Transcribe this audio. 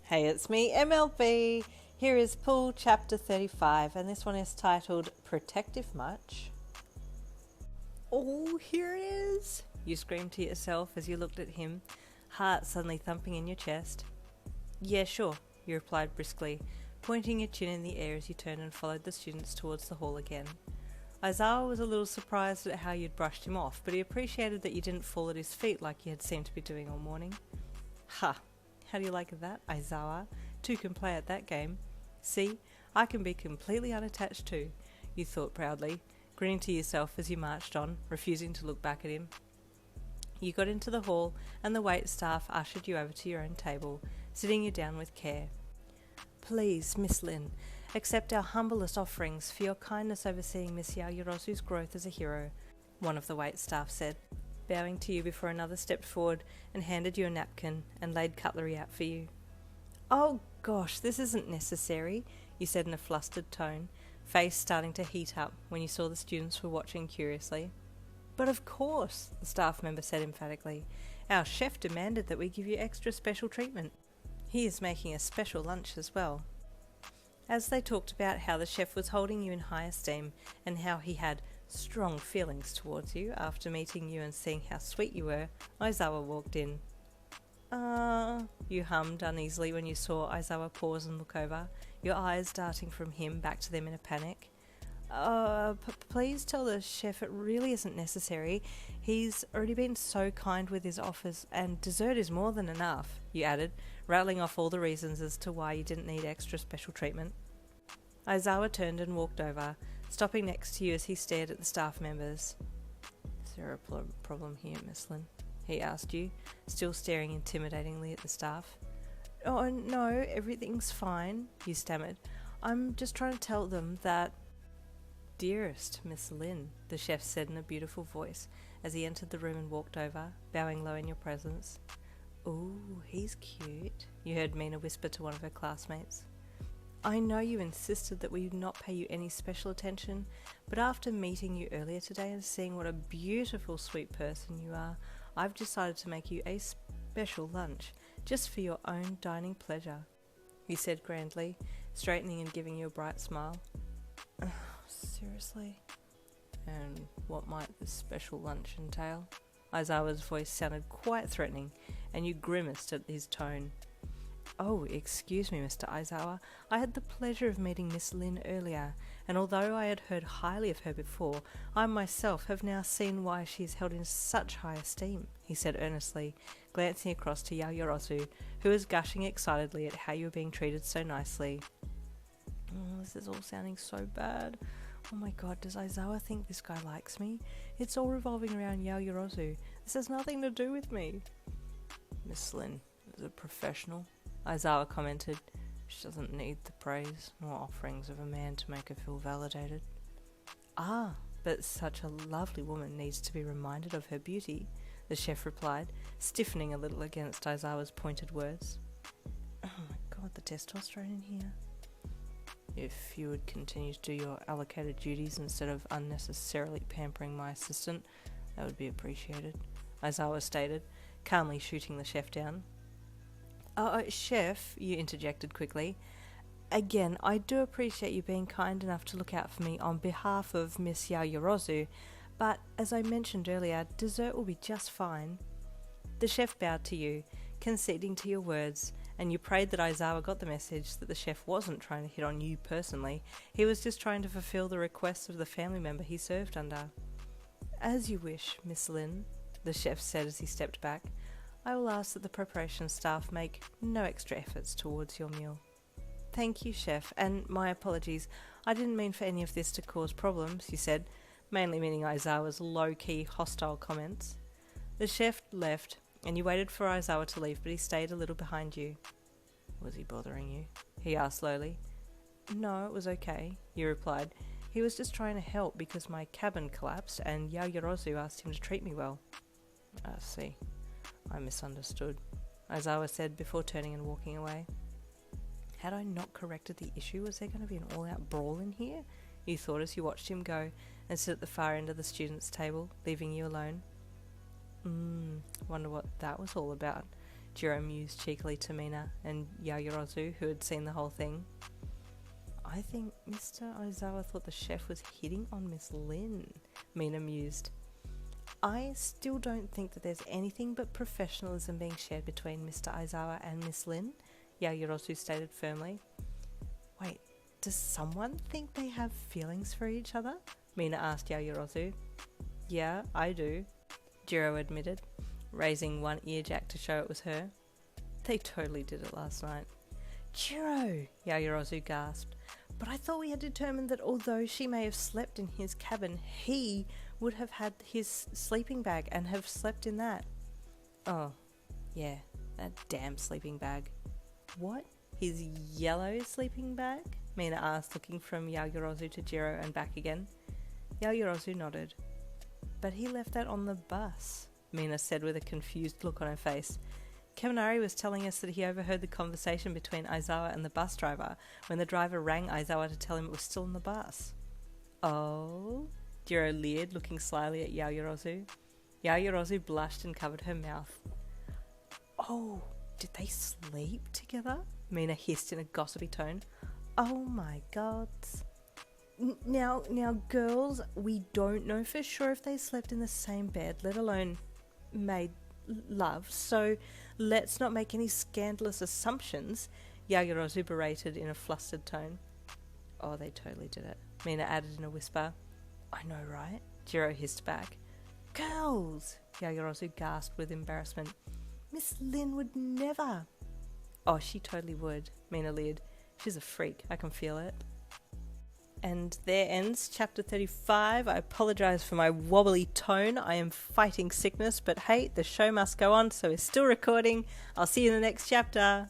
Hey, it's me, MLB. Here is Pool Chapter 35, and this one is titled Protective Much? Oh, here it is! You screamed to yourself as you looked at him, heart suddenly thumping in your chest. Yeah, sure, you replied briskly, pointing your chin in the air as you turned and followed the students towards the hall again. Aizawa was a little surprised at how you'd brushed him off, but he appreciated that you didn't fall at his feet like you had seemed to be doing all morning. Ha! How do you like that, Aizawa? Two can play at that game. See, I can be completely unattached too, you thought proudly, grinning to yourself as you marched on, refusing to look back at him. You got into the hall, and the wait staff ushered you over to your own table, sitting you down with care. Please, Miss Lin, accept our humblest offerings for your kindness overseeing Miss Yaoyorozu's growth as a hero, one of the wait staff said, bowing to you before another stepped forward and handed you a napkin and laid cutlery out for you. Oh gosh, this isn't necessary, you said in a flustered tone, face starting to heat up when you saw the students were watching curiously. But of course, the staff member said emphatically. Our chef demanded that we give you extra special treatment. He is making a special lunch as well. As they talked about how the chef was holding you in high esteem and how he had strong feelings towards you after meeting you and seeing how sweet you were, Aizawa walked in. You hummed uneasily when you saw Aizawa pause and look over, your eyes darting from him back to them in a panic. Please tell the chef it really isn't necessary. He's already been so kind with his offers, and dessert is more than enough, you added, rattling off all the reasons as to why you didn't need extra special treatment. Aizawa turned and walked over, stopping next to you as he stared at the staff members. Is there a problem here, Miss Lin? He asked you, still staring intimidatingly at the staff. Oh, no, everything's fine, you stammered. I'm just trying to tell them that... Dearest Miss Lin, the chef said in a beautiful voice as he entered the room and walked over, bowing low in your presence. Ooh, he's cute, you heard Mina whisper to one of her classmates. I know you insisted that we would not pay you any special attention, but after meeting you earlier today and seeing what a beautiful, sweet person you are, I've decided to make you a special lunch, just for your own dining pleasure, he said grandly, straightening and giving you a bright smile. Seriously? And what might this special lunch entail? Aizawa's voice sounded quite threatening, and you grimaced at his tone. Oh, excuse me, Mr. Aizawa. I had the pleasure of meeting Miss Lin earlier, and although I had heard highly of her before, I myself have now seen why she is held in such high esteem, he said earnestly, glancing across to Yaoyorozu, who was gushing excitedly at how you were being treated so nicely. This is all sounding so bad. Oh my god, does Aizawa think this guy likes me? It's all revolving around Yaoyorozu. This has nothing to do with me. Miss Lin is a professional, Aizawa commented. She doesn't need the praise nor offerings of a man to make her feel validated. Ah, but such a lovely woman needs to be reminded of her beauty, the chef replied, stiffening a little against Aizawa's pointed words. Oh my god, the testosterone in here. If you would continue to do your allocated duties instead of unnecessarily pampering my assistant, that would be appreciated, Aizawa stated, calmly shooting the chef down. Chef, you interjected quickly. Again, I do appreciate you being kind enough to look out for me on behalf of Miss Yaoyorozu, but as I mentioned earlier, dessert will be just fine. The chef bowed to you, conceding to your words, and you prayed that Aizawa got the message that the chef wasn't trying to hit on you personally. He was just trying to fulfill the requests of the family member he served under. As you wish, Miss Lin, the chef said as he stepped back. I will ask that the preparation staff make no extra efforts towards your meal. Thank you, chef, and my apologies. I didn't mean for any of this to cause problems, you said, mainly meaning Aizawa's low-key hostile comments. The chef left, and you waited for Aizawa to leave, but he stayed a little behind you. Was he bothering you? He asked slowly. No, it was okay, you replied. He was just trying to help because my cabin collapsed and Yaoyorozu asked him to treat me well. I see. I misunderstood, Aizawa said before turning and walking away. Had I not corrected the issue, was there going to be an all-out brawl in here? You thought as you watched him go and sit at the far end of the students' table, leaving you alone. Wonder what that was all about. Jiro mused cheekily to Mina and Yaoyorozu, who had seen the whole thing. I think Mr. Aizawa thought the chef was hitting on Miss Lin, Mina mused. I still don't think that there's anything but professionalism being shared between Mr. Aizawa and Miss Lin, Yaoyorozu stated firmly. Wait, does someone think they have feelings for each other? Mina asked Yaoyorozu. Yeah, I do, Jiro admitted, raising one earjack to show it was her. They totally did it last night. Jiro, Yaoyorozu gasped. But I thought we had determined that although she may have slept in his cabin, he would have had his sleeping bag and have slept in that. Oh, yeah, that damn sleeping bag. What? His yellow sleeping bag? Mina asked, looking from Yaoyorozu to Jiro and back again. Yaoyorozu nodded. But he left that on the bus, Mina said with a confused look on her face. Kaminari was telling us that he overheard the conversation between Aizawa and the bus driver when the driver rang Aizawa to tell him it was still in the bus. Oh? Jiro leered, looking slyly at Yaoyorozu. Yaoyorozu blushed and covered her mouth. Oh, did they sleep together? Mina hissed in a gossipy tone. Oh my gods. Now, girls, we don't know for sure if they slept in the same bed, let alone made love, so let's not make any scandalous assumptions, Yaoyorozu berated in a flustered tone. Oh, they totally did it, Mina added in a whisper. I know, right? Jiro hissed back. Girls, Yaoyorozu gasped with embarrassment. Miss Lin would never. Oh, she totally would, Mina leered. She's a freak, I can feel it. And there ends chapter 35. I apologise for my wobbly tone. I am fighting sickness, but hey, the show must go on, so we're still recording. I'll see you in the next chapter.